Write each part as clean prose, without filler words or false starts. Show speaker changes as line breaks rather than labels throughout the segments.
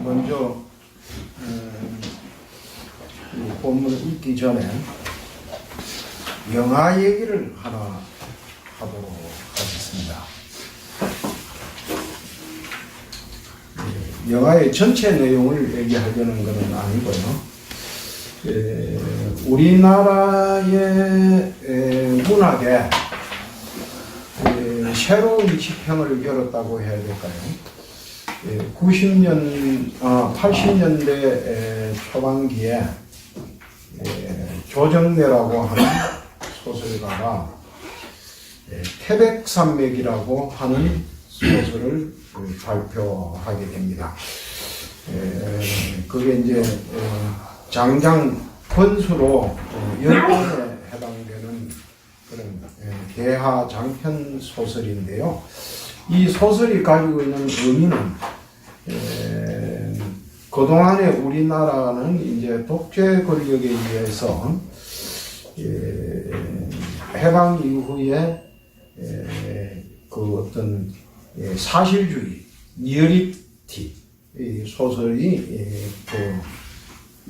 먼저 이 본문을 읽기 전에 영화 얘기를 하나 하도록 하겠습니다. 영화의 전체 내용을 얘기하려는 것은 아니고요. 우리나라의 문학에 새로운 지평을 열었다고 해야 될까요? 80년대 초반기에 조정래라고 하는 소설가가 태백산맥이라고 하는 소설을 발표하게 됩니다. 그게 이제 장장 권수로 10권에 해당되는 그런 대하 장편 소설인데요. 이 소설이 가지고 있는 의미는 그동안에 우리나라는 이제 독재 권력에 의해서 해방 이후에 그 어떤 사실주의, 리얼리티 소설이 그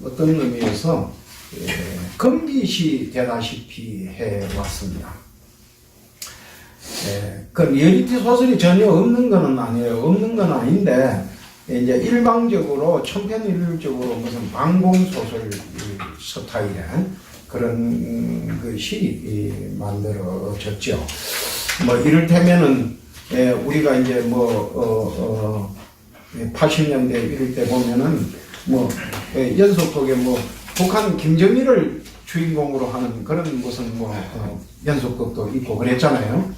어떤 의미에서 금기시 되다시피 해왔습니다. 그 리얼리티 소설이 전혀 없는 것은 아니에요. 없는 건 아닌데 이제 일방적으로 천편일률적으로 무슨 방공소설 스타일의 그런 것이 만들어졌죠. 뭐 이를테면은 우리가 이제 80년대 이럴 때 보면은 연속극에 북한 김정일을 주인공으로 하는 그런 무슨 연속극도 있고 그랬잖아요.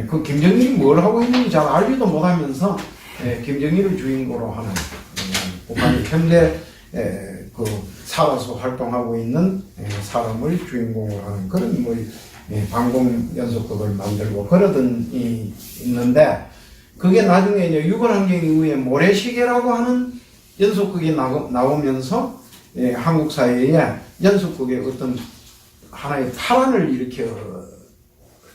그 김정일이 뭘 하고 있는지 잘 알지도 못하면서 김정일을 주인공으로 하는 북한이 현재 그 살아서 활동하고 있는 사람을 주인공으로 하는 그런 방공 연속극을 만들고 그러던 있는데 그게 나중에 이제 유골환경 이후에 모래시계라고 하는 연속극이 나오면서 한국 사회에 연속극의 어떤 하나의 파란을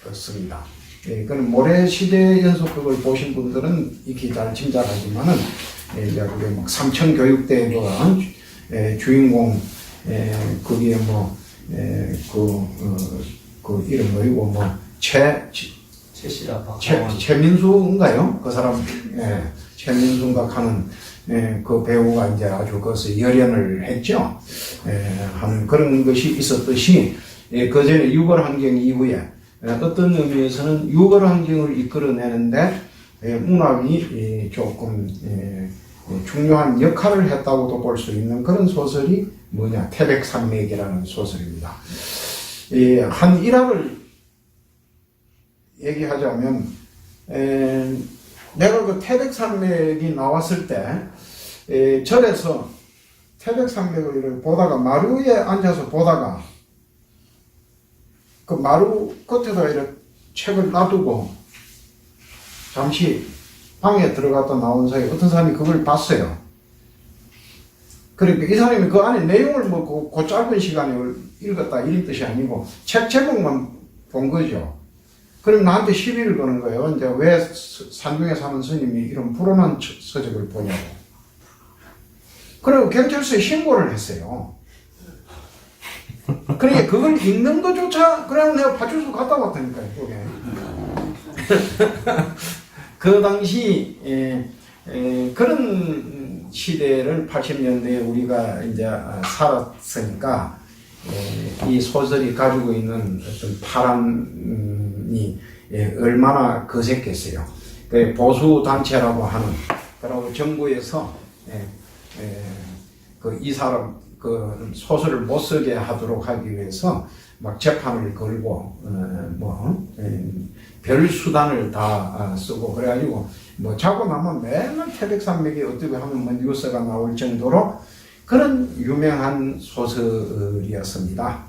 일으켰습니다. 그는 모래시대 연속극을 보신 분들은 익히 잘 짐작하지만은 이제 그게 막 삼천교육대 주인공 거기에 그 이름 뭐이고 최민수인가요? 그 사람 최민수인가 하는 그 배우가 이제 아주 거기서 열연을 했죠. 하는 그런 것이 있었듯이 그 전에 유골환경 이후에 어떤 의미에서는 유골환경을 이끌어내는데 문학이 조금 중요한 역할을 했다고도 볼 수 있는 그런 소설이 태백산맥이라는 소설입니다. 한 일화를 얘기하자면 내가 그 태백산맥이 나왔을 때 절에서 태백산맥을 이렇게 보다가 마루에 앉아서 보다가 그 마루 끝에다 이렇게 책을 놔두고 잠시 방에 들어갔다 나온 사이에 어떤 사람이 그걸 봤어요. 그러니까 이 사람이 그 안에 내용을 그 짧은 시간에 읽었다 이런 뜻이 아니고 책 제목만 본 거죠. 그럼 나한테 시비를 거는 거예요. 이제 왜 산중에 사는 스님이 이런 불온한 서적을 보냐고. 그리고 경찰서에 신고를 했어요. 그러니까 그걸 읽는 것조차 그냥 내가 파출소 갔다 왔다니까요. 그 당시 그런 시대를 80년대에 우리가 이제 살았으니까 이 소설이 가지고 있는 어떤 파란이 얼마나 거셌겠어요. 그 보수 단체라고 하는 그리고 정부에서 이 사람 그 소설을 못 쓰게 하도록 하기 위해서 막 재판을 걸고 별 수단을 다 쓰고 그래가지고 자고 나면 맨날 태백산맥이 어떻게 하면 뉴스가 나올 정도로 그런 유명한 소설이었습니다.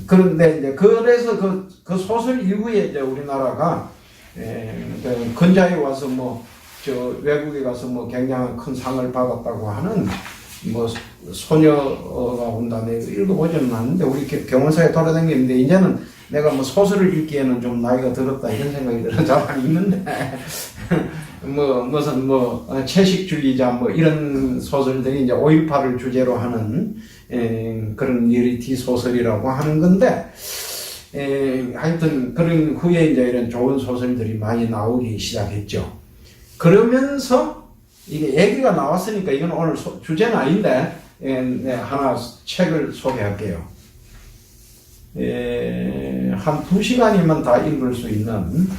그런데 이제 그래서 그 소설 이후에 이제 우리나라가 근자에 와서 외국에 가서 굉장히 큰 상을 받았다고 하는 소녀가 온다네 읽어보지는 않는데 우리 병원사에 돌아다니는데 이제는 내가 소설을 읽기에는 좀 나이가 들었다 이런 생각이 들어 잘 안 읽는데 채식주의자 이런 소설들이 이제 5.18을 주제로 하는 그런 리얼리티 소설이라고 하는 건데, 하여튼 그런 후에 이제 이런 좋은 소설들이 많이 나오기 시작했죠. 그러면서 이게 얘기가 나왔으니까 이건 오늘 주제는 아닌데, 하나 책을 소개할게요. 한 2시간이면 다 읽을 수 있는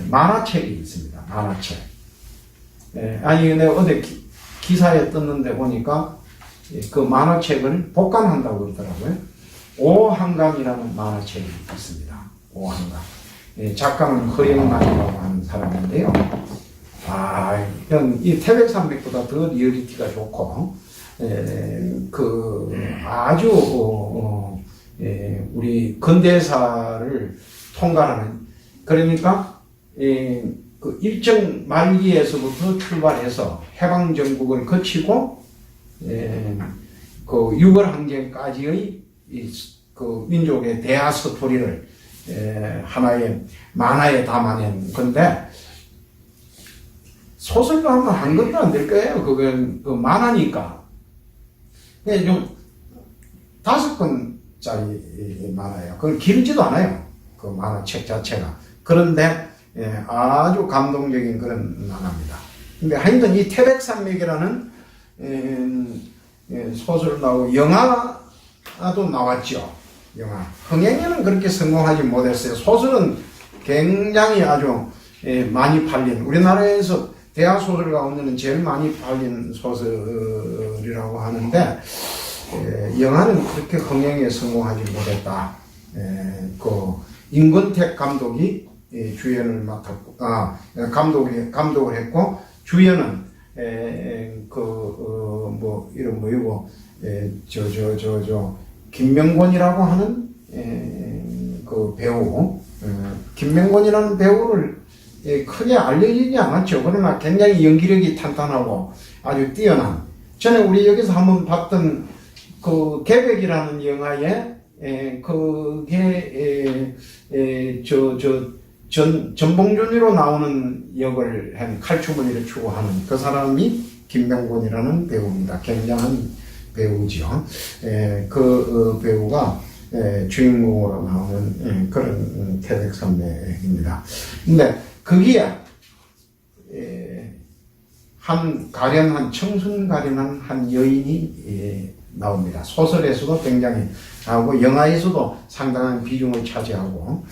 만화책이 있습니다. 만화책. 아니, 근데 어디 기사에 떴는데 보니까 그 만화책을 복간한다고 그러더라고요. 오한강이라는 만화책이 있습니다. 오한강. 작가는 허영만이라고 하는 사람인데요. 이 태백산맥보다 더 리얼리티가 좋고, 아주, 우리 근대사를 통과하는, 그러니까, 그 일정 말기에서부터 출발해서 해방정국을 거치고, 그 6월 항쟁까지의 그 민족의 대하 스토리를 하나의 만화에 담아낸 건데, 소설로 하면 한 것도 안 될 거예요. 그건 그 만화니까. 좀 5권짜리 만화예요. 그건 길지도 않아요. 그 만화책 자체가. 그런데 아주 감동적인 그런 만화입니다. 근데 하여튼 이 태백산맥이라는 소설 나오고 영화도 나왔죠. 영화. 흥행에는 그렇게 성공하지 못했어요. 소설은 굉장히 아주 많이 팔린, 우리나라에서 대하소설 가운데는 제일 많이 팔린 소설이라고 하는데, 영화는 그렇게 흥행에 성공하지 못했다. 그 임권택 감독이 주연을 맡았고, 감독을 했고, 주연은 이름 뭐이고, 김명곤이라고 하는 그 배우, 김명곤이라는 배우를 크게 알려지지 않았죠. 그러나 굉장히 연기력이 탄탄하고 아주 뛰어난. 전에 우리 여기서 한번 봤던 그 계백이라는 영화에 그게 전봉준이로 나오는 역을 한 칼주머니를 추구하는 그 사람이 김명곤이라는 배우입니다. 굉장한 배우죠. 그 배우가 주인공으로 나오는 그런 태백산맥입니다. 근데 거기에 한 청순 가련한 한 여인이 나옵니다. 소설에서도 굉장히 하고 영화에서도 상당한 비중을 차지하고,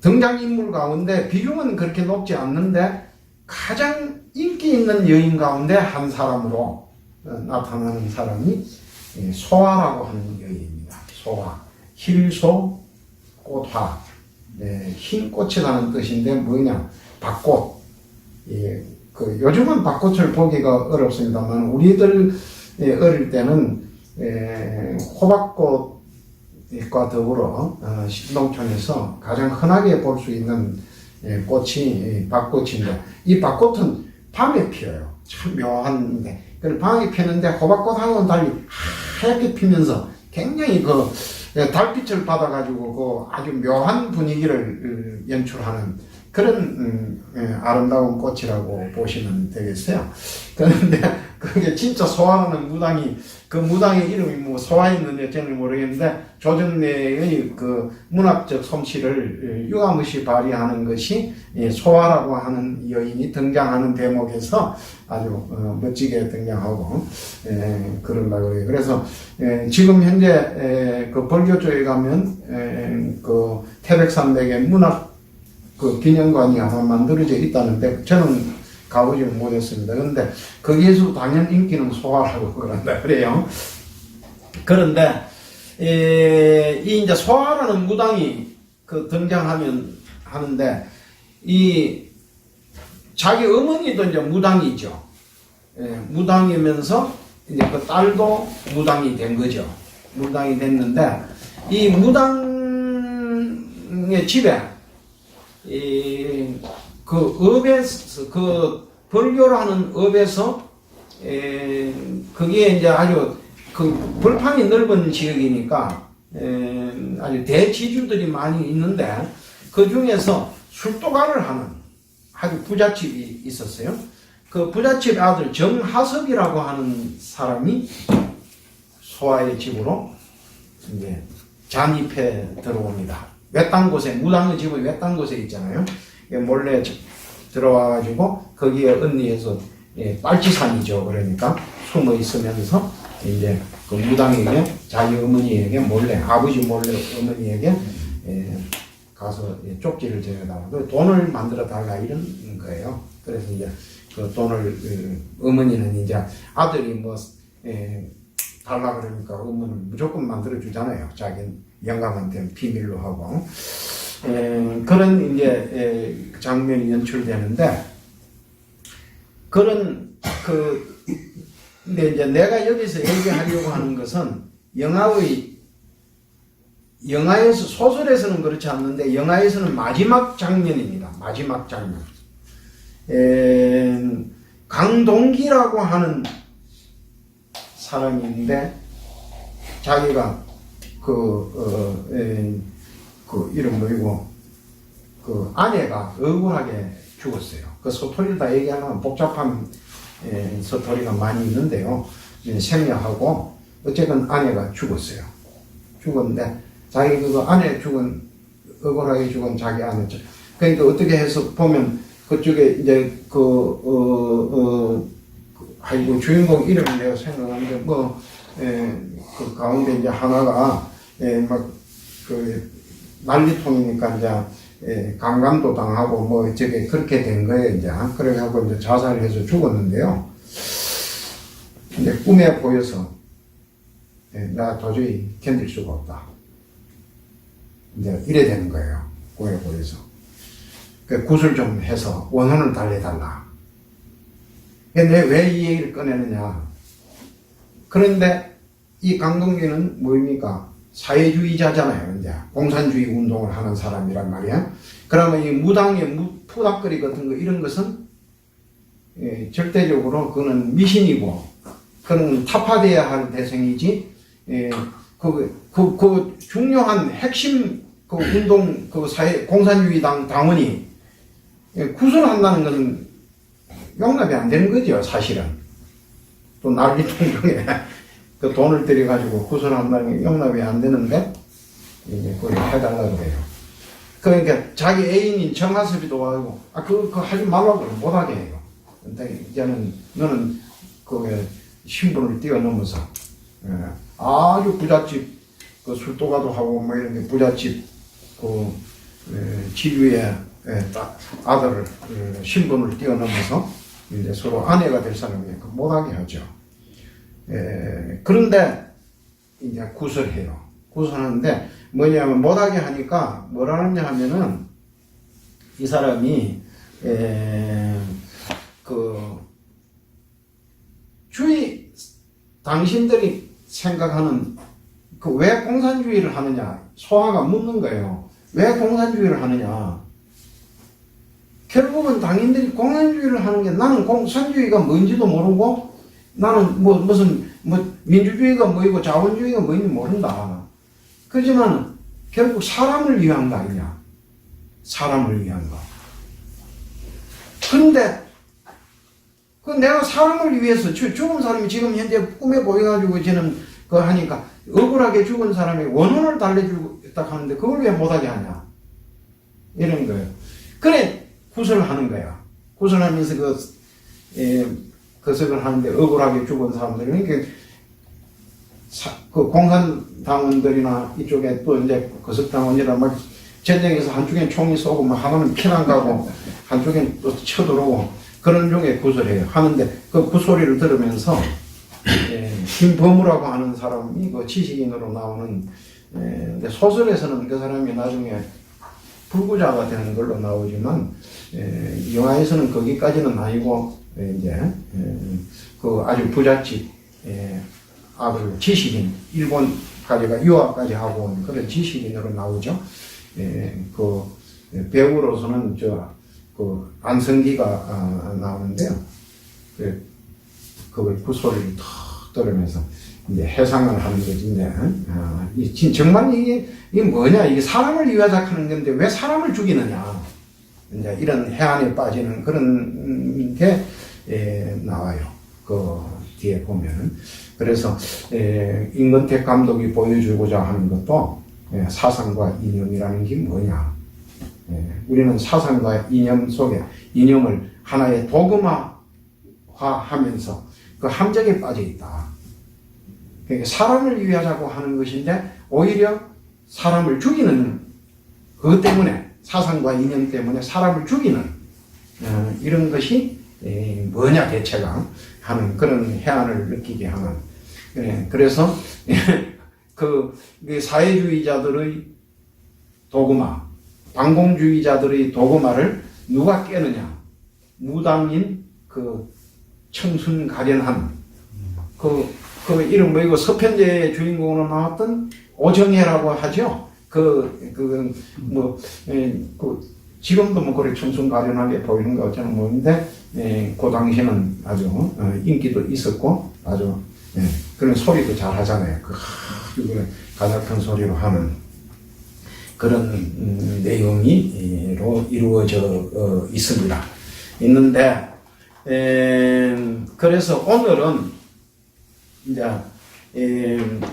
등장인물 가운데 비중은 그렇게 높지 않는데 가장 인기 있는 여인 가운데 한 사람으로 나타나는 사람이 소화라고 하는 여인입니다. 소화. 힐소 꽃화. 흰 꽃이라는 뜻인데 뭐냐? 밭꽃. 요즘은 밭꽃을 보기가 어렵습니다만 우리들 어릴 때는 호박꽃과 더불어 신동촌에서 가장 흔하게 볼 수 있는 꽃이 밭꽃인데, 이 밭꽃은 밤에 피어요. 참 묘한데, 밤에 피는데 호박꽃하고는 달리 하얗게 피면서 굉장히 달빛을 받아가지고 아주 묘한 분위기를 연출하는 그런 아름다운 꽃이라고 보시면 되겠어요. 그런데 그게 진짜 소화라는 무당이, 그 무당의 이름이 뭐 소화였는지 저는 모르겠는데, 조정래의 그 문학적 솜씨를 유감없이 발휘하는 것이 소화라고 하는 여인이 등장하는 대목에서 아주 멋지게 등장하고 그런다고 해요. 그래서 지금 현재 그 벌교 쪽에 가면 그 태백산맥의 문학 그 기념관이 아마 만들어져 있다는데 저는 가보지 못했습니다. 그런데 거기에서 당연 인기는 소화라고 그런다 그래요. 그런데 이 이제 소화라는 무당이 등장하는데, 이 자기 어머니도 이제 무당이죠. 무당이면서 이제 그 딸도 무당이 된 거죠. 무당이 됐는데, 이 무당의 집에 그 업에서, 그 벌교를 하는 업에서 그게 이제 아주 그 벌판이 넓은 지역이니까 아주 대지주들이 많이 있는데, 그 중에서 술도가를 하는, 아주 부잣집이 있었어요. 그 부잣집 아들 정하섭이라고 하는 사람이 소아의 집으로 이제 잠입해 들어옵니다. 외딴 곳에, 무당의 집은 외딴 곳에 있잖아요. 몰래 들어와가지고 거기에 언니에서 빨치산이죠. 그러니까 숨어 있으면서 이제 그 무당에게, 자기 어머니에게 몰래, 아버지 몰래 어머니에게 가서 쪽지를 전해달라. 그 돈을 만들어 달라 이런 거예요. 그래서 이제 그 돈을 어머니는 이제 아들이 뭐 달라 그러니까 어머니는 무조건 만들어 주잖아요. 자기 영감한테는 비밀로 하고. 그런 이제 장면이 연출되는데, 그런 근데 이제 내가 여기서 얘기하려고 하는 것은 영화에서, 소설에서는 그렇지 않는데 영화에서는 마지막 장면입니다. 마지막 장면. 강동기라고 하는 사람인데, 자기가 그 이름 뭐이고 그 아내가 억울하게 죽었어요. 그 스토리를 다 얘기하면 복잡한 스토리가 많이 있는데요. 생략하고 어쨌든 아내가 죽었어요. 죽었는데 자기 그거 아내 억울하게 죽은 자기 아내. 그러니까 어떻게 해서 보면 그쪽에 이제 아이고 주인공 이름을 내가 생각하는데 그 가운데 이제 하나가 난리통이니까 이제 강간도 당하고 뭐 저게 그렇게 된 거예요. 이제 그래가지고 이제 자살을 해서 죽었는데요. 이제 꿈에 보여서 나 도저히 견딜 수가 없다. 이제 이래 되는 거예요. 꿈에 보여서. 그 구슬 좀 해서 원혼을 달래달라. 근데 왜 이 얘기를 꺼내느냐. 그런데 이 강동기는 뭡니까? 사회주의자잖아요. 이제 공산주의 운동을 하는 사람이란 말이야. 그러면 이 무당의 푸닥거리 같은 거 이런 것은 절대적으로 그거는 미신이고 그는 타파돼야 할 대상이지. 그 중요한 핵심 그 운동 그 공산주의 당원이 구술한다는 것은 용납이 안 되는 거죠, 사실은. 또 난리통 중에 그 돈을 들여가지고 구술한다는 게 용납이 안 되는데, 이제 그걸 해달라고 그래요. 그러니까 자기 애인인 정하섭이도 와고, 그거 하지 말라고 못하게 해요. 근데 이제는 너는 그 신분을 뛰어넘어서, 아주 부잣집, 그 술도가도 하고 뭐 이런 게 부잣집, 지주의 아들을, 신분을 뛰어넘어서 이제 서로 아내가 될 사람이 못하게 하죠. 그런데 이제 구설해요. 구설하는데 뭐냐면 못하게 하니까 뭐라 하냐 하면은 이 사람이 당신들이 생각하는 왜 공산주의를 하느냐, 소아가 묻는 거예요. 왜 공산주의를 하느냐. 결국은 당인들이 공산주의를 하는 게, 나는 공산주의가 뭔지도 모르고 나는 무슨 민주주의가 뭐이고 자본주의가 뭐인지 모른다. 그렇지만 결국 사람을 위한 거 아니냐. 사람을 위한 거. 근데 내가 사람을 위해서 죽은 사람이 지금 현재 꿈에 보여가지고 저는 그거 하니까 억울하게 죽은 사람이 원혼을 달래주고 딱 하는데 그걸 왜 못하게 하냐. 이런 거예요. 그래 구설하는 거야. 구설하면서 거석을 하는데 억울하게 죽은 사람들은 그 공산당원들이나 이쪽에 또 이제 거석당원이라 막 전쟁에서 한쪽엔 총이 쏘고 막 하나는 피난 가고 한쪽엔 또 쳐들어오고 그런 중에 구설해요. 하는데 그 구소리를 들으면서 김범우라고 하는 사람이 그 지식인으로 나오는 근데 소설에서는 그 사람이 나중에 불구자가 되는 걸로 나오지만 영화에서는 거기까지는 아니고 이제 그 아주 부잣집 아들 지식인 일본까지가 유학까지 하고 온 그런 지식인으로 나오죠. 그 배우로서는 그 안성기가 나오는데요. 그걸 그 소리를 탁 들으면서 이제 해상을 하는 거지. 이제 정말 이게 뭐냐, 이게 사람을 위하자 하는 건데 왜 사람을 죽이느냐. 이제 이런 해안에 빠지는 그런 게 나와요. 그 뒤에 보면은. 그래서 임권택 감독이 보여주고자 하는 것도 사상과 이념이라는 게 뭐냐. 우리는 사상과 이념 속에 이념을 하나의 도그마화하면서 그 함정에 빠져 있다. 그러니까 사람을 위하자고 하는 것인데 오히려 사람을 죽이는 그것 때문에 사상과 이념 때문에 사람을 죽이는 이런 것이 뭐냐 대체가 하는 그런 해안을 느끼게 하는 그래서 그 사회주의자들의 도그마 반공주의자들의 도그마를 누가 깨느냐 무당인 그 청순 가련한 그 이름 뭐이고 서편제의 주인공으로 나왔던 오정혜라고 하죠. 지금도 뭐 그래 청순 가련하게 보이는 거 어쩌는 모르는데 그 당시에는 아주 인기도 있었고 아주 그런 소리도 잘 하잖아요. 가냘픈 소리로 하는 그런 내용이로 이루어져 있습니다. 있는데 그래서 오늘은 이제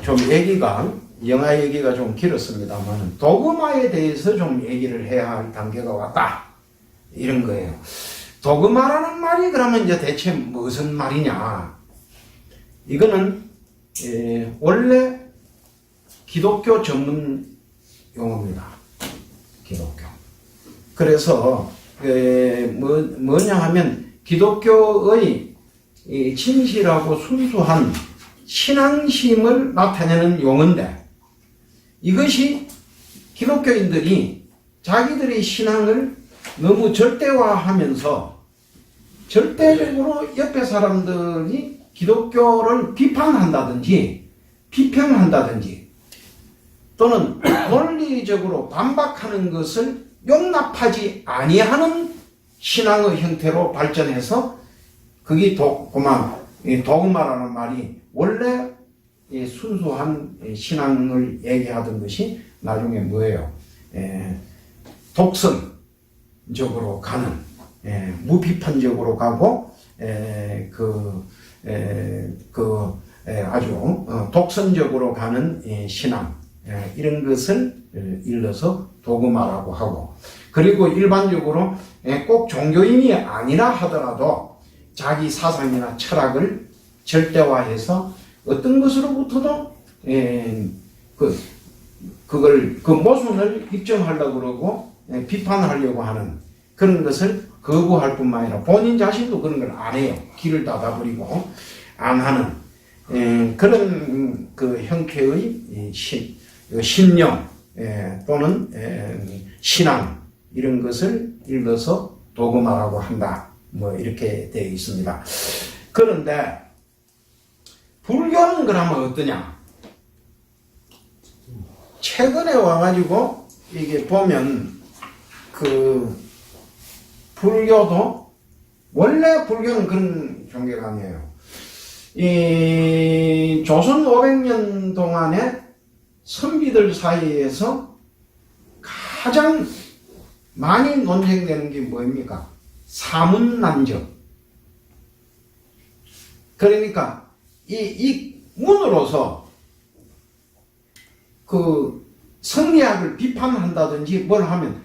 좀 얘기가 영화 얘기가 좀 길었습니다만 도그마에 대해서 좀 얘기를 해야 할 단계가 왔다 이런 거예요. 도그마라는 말이 그러면 이제 대체 무슨 말이냐? 이거는 원래 기독교 전문 용어입니다. 기독교. 그래서 뭐냐 하면 기독교의 진실하고 순수한 신앙심을 나타내는 용어인데 이것이 기독교인들이 자기들의 신앙을 너무 절대화하면서 절대적으로 옆에 사람들이 기독교를 비판한다든지 비평한다든지 또는 논리적으로 반박하는 것을 용납하지 아니하는 신앙의 형태로 발전해서 그게 도그마라는 말이 원래 순수한 신앙을 얘기하던 것이 나중에 뭐예요? 독선적으로 가는 무비판적으로 가고 아주 독선적으로 가는 신앙 이런 것을 일러서 도그마라고 하고 그리고 일반적으로 꼭 종교인이 아니라 하더라도 자기 사상이나 철학을 절대화해서 어떤 것으로부터도 그 모순을 입증하려고 그러고 비판하려고 하는 그런 것을 거부할 뿐만 아니라 본인 자신도 그런 걸 안 해요. 길을 닫아버리고 안 하는 그런 그 형태의 신념 또는 신앙 이런 것을 읽어서 도그마라고 한다. 뭐 이렇게 되어 있습니다. 그런데 불교는 그러면 어떠냐? 최근에 와가지고 이게 보면 그 불교도 원래 불교는 그런 종교가 아니에요. 이 조선 500년 동안에 선비들 사이에서 가장 많이 논쟁되는 게 뭐입니까? 사문난적. 그러니까 이 문으로서 그 성리학을 비판한다든지 뭘 하면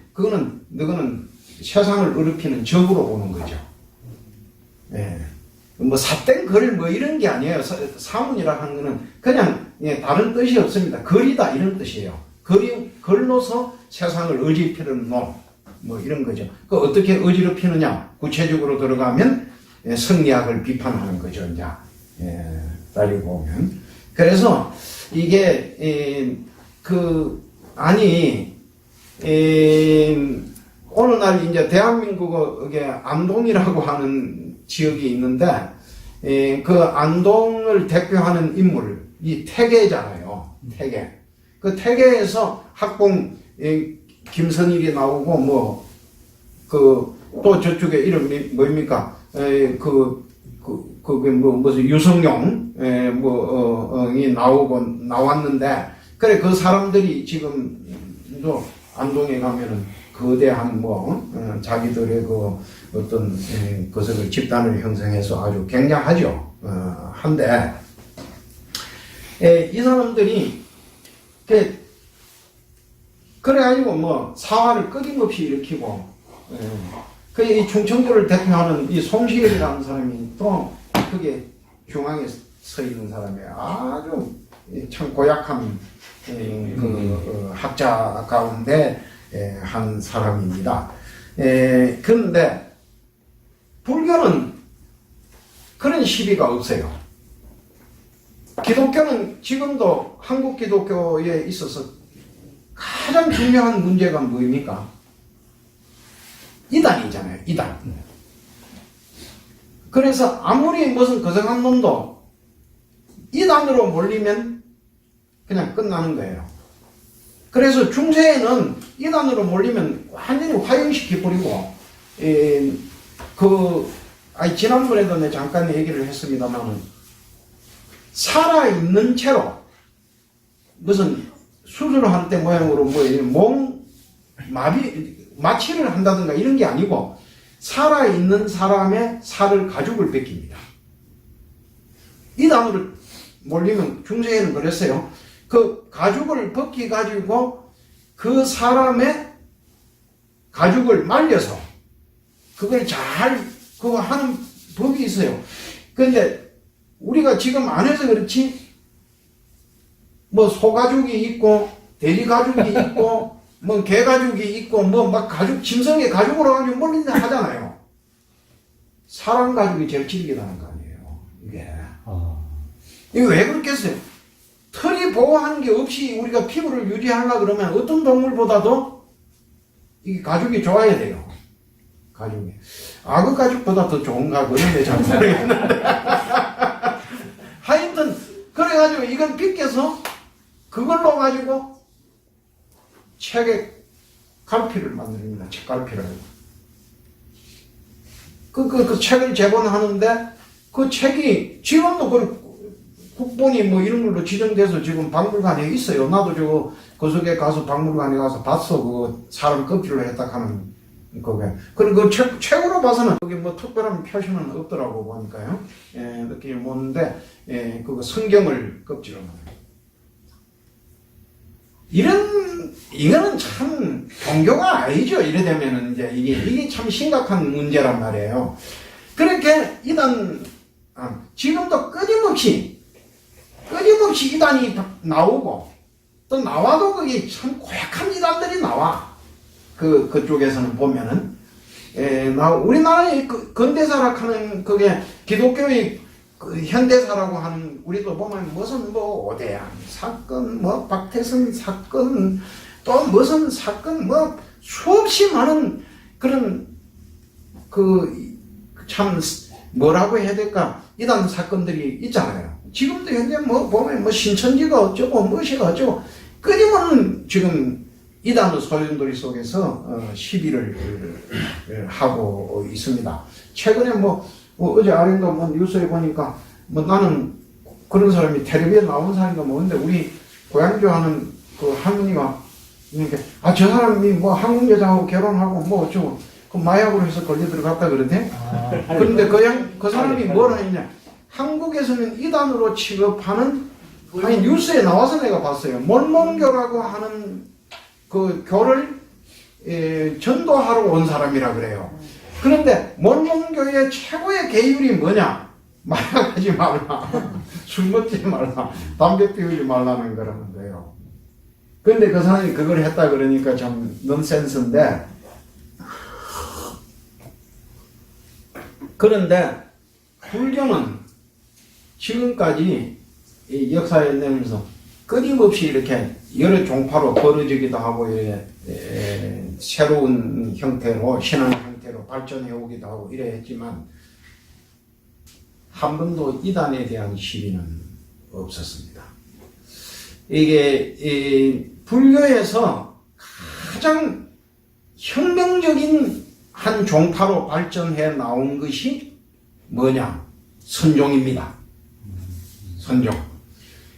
너거는 세상을 어렵히는 적으로 보는 거죠. 뭐 삿된 뭐 이런 게 아니에요. 사문이라 하는 거는 그냥 다른 뜻이 없습니다. 글이다 이런 뜻이에요. 글로서 세상을 어지럽히는 놈 뭐 이런 거죠. 그 어떻게 어지럽히느냐 구체적으로 들어가면 성리학을 비판하는 거죠. 이제 따지고 보면 그래서 이게 오늘날 이제 대한민국에 안동이라고 하는 지역이 있는데 그 안동을 대표하는 인물 이 태계잖아요. 태계. 그 태계에서 학봉 김선일이 나오고 또 저쪽에 이름이 뭡니까? 무슨 유성룡 이 나왔는데 그래 그 사람들이 지금도 안동에 가면은 거대한 자기들의 그 어떤 것을 집단을 형성해서 아주 굉장하죠. 한데 이 사람들이 그래가지고 사화를 끊임없이 일으키고 이 충청도를 대표하는 이 송시열이라는 사람이 또 그게 중앙에 서 있는 사람이에요. 아주 참 고약한 그 학자 가운데 한 사람입니다. 그런데 불교는 그런 시비가 없어요. 기독교는 지금도 한국 기독교에 있어서 가장 중요한 문제가 뭐입니까? 이단이잖아요. 이단. 그래서 아무리 무슨 거성한 놈도 이단으로 몰리면 그냥 끝나는 거예요. 그래서 중세에는 이단으로 몰리면 완전히 화형시켜버리고 지난번에도 내가 잠깐 얘기를 했습니다만 살아있는 채로 무슨 수술할 때 모양으로 마취를 한다든가 이런 게 아니고 살아있는 사람의 살을 가죽을 벗깁니다. 이단으로 몰리면 중세에는 그랬어요. 그 가죽을 벗기 가지고 그 사람의 가죽을 말려서 그걸 잘 그거 하는 법이 있어요. 그런데 우리가 지금 안 해서 그렇지 소가죽이 있고 돼지 가죽이 있고 개 가죽이 있고 막 가죽 짐승의 가죽으로 가지고 몰린다 하잖아요. 사람 가죽이 제일 질기다는 거 아니에요. 이게 왜 그렇겠어요? 털이 보호하는 게 없이 우리가 피부를 유지하려고 그러면 어떤 동물보다도 이게 가죽이 좋아야 돼요. 가죽이. 악어 가죽보다 더 좋은가 그런데 잘 모르겠는데. 하여튼 그래가지고 이건 빗겨서 그걸로 가지고 책에 갈피를 만듭니다. 책갈피를. 그 책을 제본하는데 그 책이 지금도 국본이 이런 걸로 지정돼서 지금 박물관에 있어요. 나도 그 속에 가서 박물관에 가서 봤어. 그 사람 껍질로 했다 하는 그게. 그리고 그 책으로 봐서는 그게 특별한 표시는 없더라고 보니까요. 느낌이 오는데, 그거 성경을 껍질로 만들어요. 이거는 참 종교가 아니죠. 이래 되면은 이제 이게 참 심각한 문제란 말이에요. 그렇게 지금도 끊임없이 이단이 나오고 또 나와도 그게 참 고약한 이단들이 나와. 그쪽에서는 보면은 우리나라의 근대사락하는 그게 기독교의 현대사라고 하는 우리도 보면 무슨 오대양 사건 박태선 사건 또 무슨 사건 수없이 많은 그런 참 뭐라고 해야 될까 이단 사건들이 있잖아요. 지금도 현재 보면 신천지가 어쩌고 무엇이가 어쩌고 끊임없는 지금 이단의 소용돌이 속에서 시비를 하고 있습니다. 최근에 어제 아닌가 뉴스에 보니까 나는 그런 사람이 텔레비에 나온 사람인가 근데 우리 고향교 하는 그 할머니가 저 사람이 한국 여자하고 결혼하고 어쩌고 그 마약으로 해서 걸려 들어갔다 그러대. 그런데 그 사람이 뭘 하느냐 한국에서는 이단으로 취급하는 아니 뉴스에 나와서 내가 봤어요. 몰몬교라고 하는 그 교를 전도하러 온 사람이라 그래요. 그런데 몰몬교의 최고의 계율이 뭐냐? 마약하지 말라, 술 먹지 말라, 담배 피우지 말라는 거라는 거예요. 그런데 그 사람이 그걸 했다 그러니까 참 넌센스인데, 그런데 불교는 지금까지 이 역사에 내면서 끊임없이 이렇게 여러 종파로 벌어지기도 하고 새로운 형태로 신앙 형태로 발전해 오기도 하고 이래 했지만 한 번도 이단에 대한 시비는 없었습니다. 이게 불교에서 가장 혁명적인 한 종파로 발전해 나온 것이 뭐냐? 선종입니다. 선종.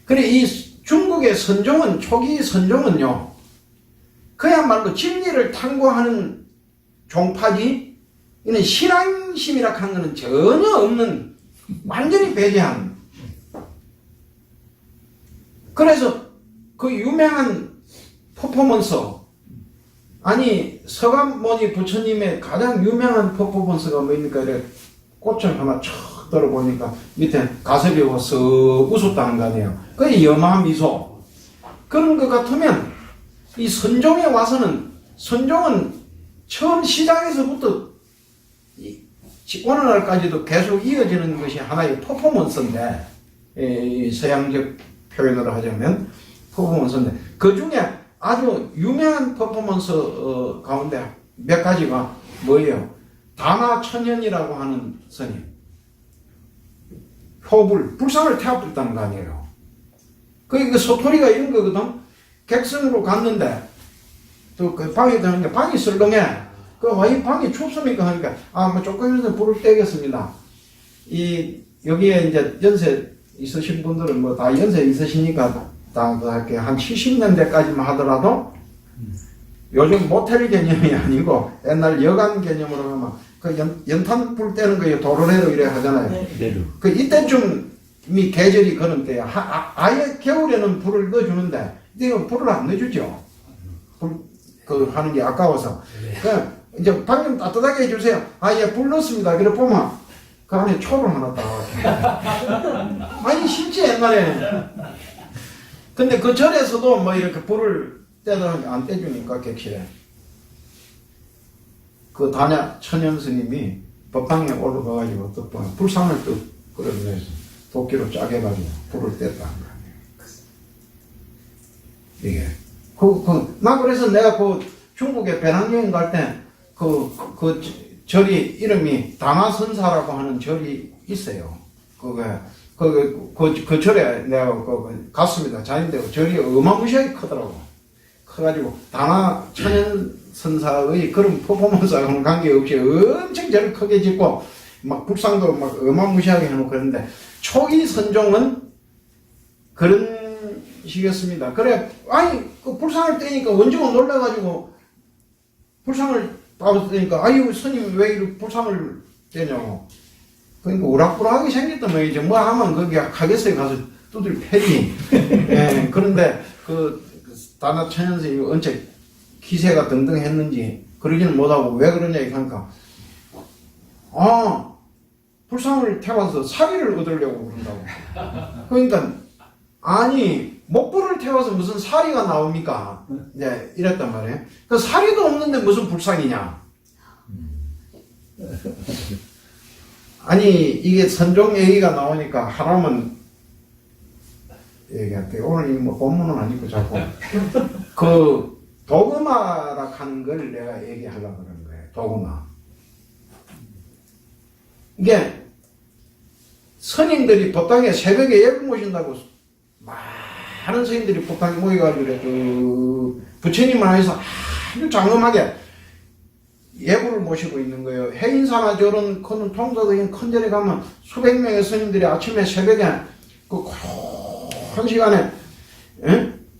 그래 이 중국의 선종은 초기 선종은요 그야말로 진리를 탐구하는 종파지, 이는 신앙심이라 하는 것은 전혀 없는, 완전히 배제한. 그래서 그 유명한 퍼포먼스, 아니 서감모니 부처님의 가장 유명한 퍼포먼스가 뭡니까? 이래 꽃을 하나 촥 들어보니까 밑에 가슴이 쓱 웃었다는 거 아니에요. 그게 염화미소. 그런 것 같으면 이 선종에 와서는, 선종은 처음 시작에서부터 오늘날까지도 계속 이어지는 것이 하나의 퍼포먼스인데, 서양적 표현으로 하자면 퍼포먼스인데, 그 중에 아주 유명한 퍼포먼스 가운데 몇 가지가 뭐예요? 다마천연이라고 하는 스님, 효불, 불상을 태워버렸다는 거 아니에요. 그 소토리가 이런 거거든. 객선으로 갔는데 또 그 방에 드는데 방이 썰렁해. 이 방이 춥습니까 하니까 뭐 조금 있으면 불을 떼겠습니다. 여기에 이제 연세 있으신 분들은 뭐 다 연세 있으시니까 다 한 70년대까지만 하더라도, 요즘 모텔 개념이 아니고 옛날 여관 개념으로 하면 그 연탄 불 떼는 거에 도로래로 이래 하잖아요.
네.
그 이때쯤이 계절이 그런 때야. 아예 겨울에는 불을 넣어주는데 이거 불을 안 넣어주죠. 그 하는 게 아까워서. 그 이제 방금 따뜻하게 해주세요. 예, 불 넣었습니다. 그래 보면 그 안에 초를 하나 딱. 아니 실제 옛날에. 근데 그 절에서도 뭐 이렇게 불을 떼다 안 떼주니까 객실에. 그 단야 천연 스님이 법당에 올라가가지고 또 불상을 또 끌어내서 도끼로 짜게 가지고 불을 뗐다는 거 아니에요. 이게. 나 그래서 내가 그 중국에 배낭여행 갈 때 그 절이 이름이 다마선사라고 하는 절이 있어요. 그 절에 내가 갔습니다. 자인데 절이 어마무시하게 크더라고. 커가지고 다마 천연선사의 그런 퍼포먼스하고는 관계없이 엄청 절을 크게 짓고 막 불상도 막 어마무시하게 해놓고 그랬는데, 초기 선종은 그런 식이었습니다. 그래, 그 불상을 떼니까 원주가 놀라가지고 불상을 떼니까 스님 왜 이렇게 불상을 떼냐고. 그러니까 우락부락하게 생겼단 말이죠. 뭐 하면 거기 가게소에 가서 두들 패지. 예, 그런데 다나 천연스님이 언제 기세가 등등했는지 그러지는 못하고 왜 그러냐 하니까, 불상을 태워서 사리를 얻으려고 그런다고. 그러니까 목불을 태워서 무슨 사리가 나옵니까? 네, 이랬단 말이에요. 그 사리도 없는데 무슨 불상이냐? 이게 선종 얘기가 나오니까 하나만 얘기할게요. 오늘 뭐 본문은 아니고 자꾸 그 도그마라 하는 걸 내가 얘기하려고 그러는 거예요. 도그마. 이게 스님들이 법당에 새벽에 예불 모신다고 많은 스님들이 법당에 모여가지고 부처님을 위해서 아주 장엄하게 예불을 모시고 있는 거예요. 해인사나 저런 큰 통도적인 큰 절에 가면 수백 명의 스님들이 아침에 새벽에 그 고요한 시간에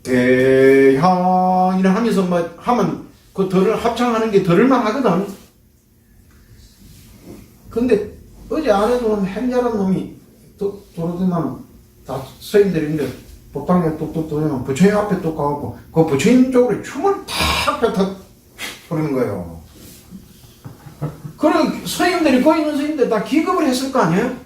대향이라 하면서 뭐 하면 그 덜을 합창하는 게 덜을만 하거든. 근데 어제 안에도 행자란 놈이 돌아다니면 다 스님들인데 법당에 뚝뚝 돌면 부처님 앞에 또 가고 그 부처님 쪽으로 춤을 탁 뱉어 부르는 거예요. 그런 스님들이, 거기 있는 스님들 다 기겁을 했을 거 아니에요?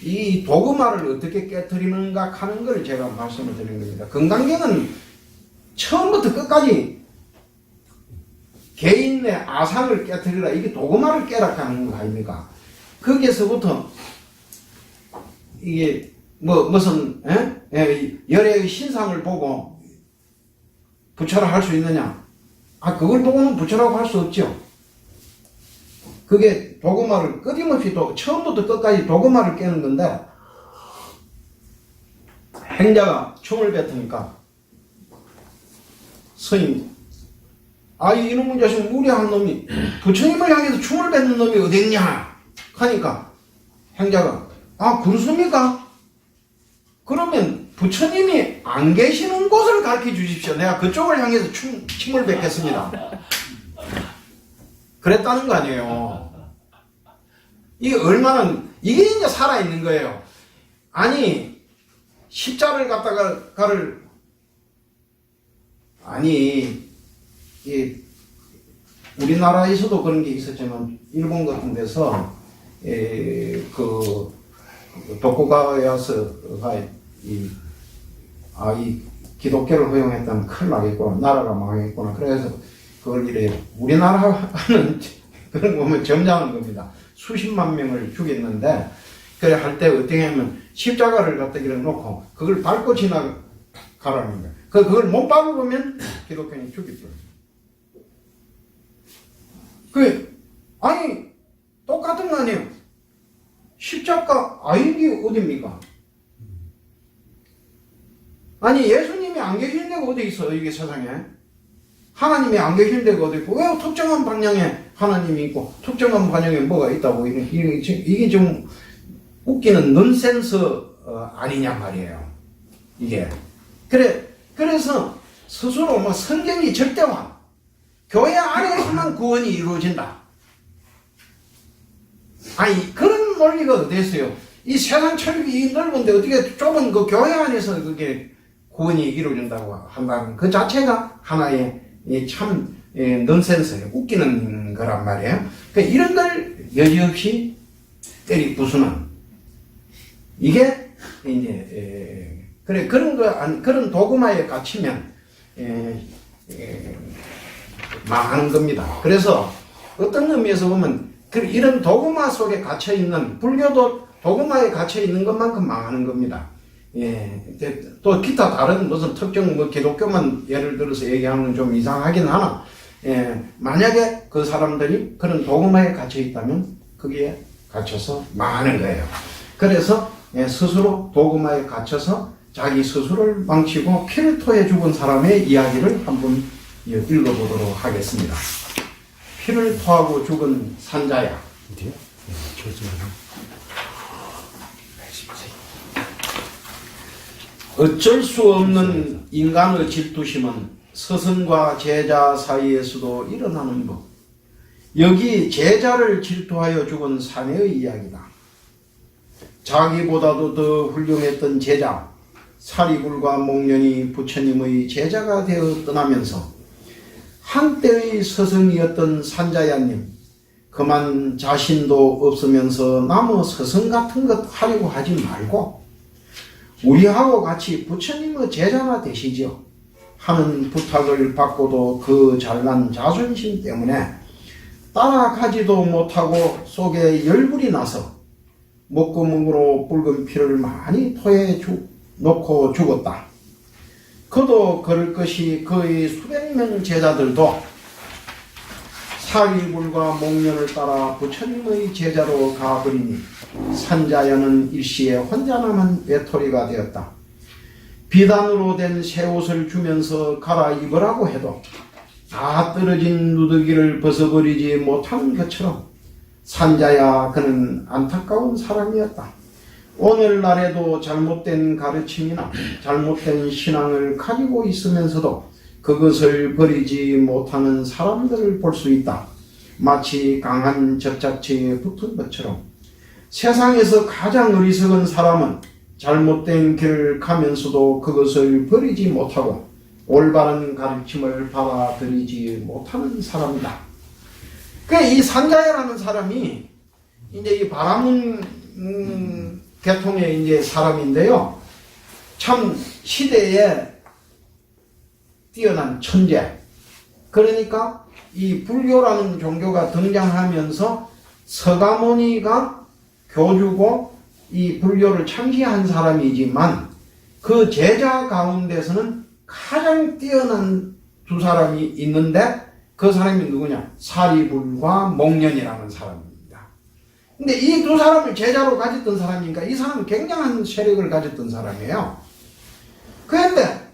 이 도그마를 어떻게 깨뜨리는가 하는 걸 제가 말씀을 드린 겁니다. 건강경은 처음부터 끝까지 개인의 아상을 깨뜨리라, 이게 도그마를 깨라 하는 거 아닙니까? 거기에서부터 이게 무슨 열애의 신상을 보고 부처라 할 수 있느냐? 그걸 보고는 부처라고 할 수 없죠. 그게 도그마를 끊임없이 처음부터 끝까지 도그마를 깨는 건데, 행자가 춤을 뱉으니까 스님, 이놈의 자식 무례한 놈이 부처님을 향해서 춤을 뱉는 놈이 어딨냐 하니까 행자가 그렇습니까? 그러면 부처님이 안 계시는 곳을 가르쳐 주십시오. 내가 그쪽을 향해서 침을 뱉겠습니다. 그랬다는 거 아니에요. 이게 얼마나, 이게 이제 살아있는 거예요. 아니, 십자를 우리나라에서도 그런 게 있었지만, 일본 같은 데서, 독고가에 와서, 이 기독교를 허용했다면 큰일 나겠구나. 나라가 망하겠구나. 그래서 그걸 이래, 우리나라는 그런 거 보면 점잖은 겁니다. 수십만 명을 죽였는데, 그래 할 때 어떻게 하면 십자가를 갖다 이래 놓고, 그걸 밟고 지나가라는 거예요. 그걸 못 밟으면 기독교인이 죽이죠. 아니, 똑같은 거 아니에요. 십자가 아이디 어딥니까? 아니, 예수님이 안 계신 데가 어디 있어요, 이게 세상에? 하나님이 안 계신 데가 어디 있고, 왜 특정한 방향에 하나님이 있고, 특정한 방향에 뭐가 있다고, 이게 좀 웃기는 넌센스 아니냐 말이에요. 이게. 그래서 스스로 뭐 성경이 절대화, 교회 안에서만 구원이 이루어진다. 아니, 그런 논리가 어디 있어요? 이 세상 철이 넓은데 어떻게 좁은 그 교회 안에서 그게 구원이 이루어진다고 한다는 그 자체가 하나의 참 넌센스예요. 웃기는 거란 말이에요. 그러니까 이런 걸 여지없이 때리 부수는 이게 이제 그런 도구마에 갇히면 망하는 겁니다. 그래서 어떤 의미에서 보면 이런 도구마 속에 갇혀 있는 불교도 도구마에 갇혀 있는 것만큼 망하는 겁니다. 또 기타 다른 무슨 특정 기독교만 예를 들어서 얘기하는 건 좀 이상하긴 하나, 만약에 그 사람들이 그런 도구마에 갇혀 있다면 거기에 갇혀서 망하는 거예요. 그래서 스스로 도구마에 갇혀서 자기 스스로를 망치고 피를 토해 죽은 사람의 이야기를 한번 읽어보도록 하겠습니다. 피를 토하고 죽은 산자야. 어디요? 어쩔 수 없는 인간의 질투심은 스승과 제자 사이에서도 일어나는 것. 여기 제자를 질투하여 죽은 사내의 이야기다. 자기보다도 더 훌륭했던 제자 사리불과 목련이 부처님의 제자가 되어 떠나면서 한때의 스승이었던 산자야님, 그만 자신도 없으면서 남의 스승 같은 것 하려고 하지 말고 우리하고 같이 부처님의 제자가 되시죠 하는 부탁을 받고도 그 잘난 자존심 때문에 따라가지도 못하고 속에 열불이 나서 목구멍으로 붉은 피를 많이 토해 놓고 죽었다. 그도 그럴 것이 그의 수백 명 제자들도 사리불과 목련을 따라 부처님의 제자로 가버리니 산자야는 일시에 혼자 남은 외톨이가 되었다. 비단으로 된 새 옷을 주면서 갈아입으라고 해도 다 떨어진 누더기를 벗어버리지 못하는 것처럼 산자야 그는 안타까운 사람이었다. 오늘날에도 잘못된 가르침이나 잘못된 신앙을 가지고 있으면서도 그것을 버리지 못하는 사람들을 볼 수 있다. 마치 강한 접착체에 붙은 것처럼 세상에서 가장 어리석은 사람은 잘못된 길을 가면서도 그것을 버리지 못하고 올바른 가르침을 받아들이지 못하는 사람이다. 이 산자야라는 사람이 이제 이 바라문 계통의 이제 사람인데요. 참 시대에 뛰어난 천재. 그러니까 이 불교라는 종교가 등장하면서 서가모니가 교주고 이 불교를 창시한 사람이지만 그 제자 가운데서는 가장 뛰어난 두 사람이 있는데 그 사람이 누구냐? 사리불과 목련이라는 사람입니다. 근데 이 두 사람을 제자로 가졌던 사람이니까 이 사람은 굉장한 세력을 가졌던 사람이에요. 그런데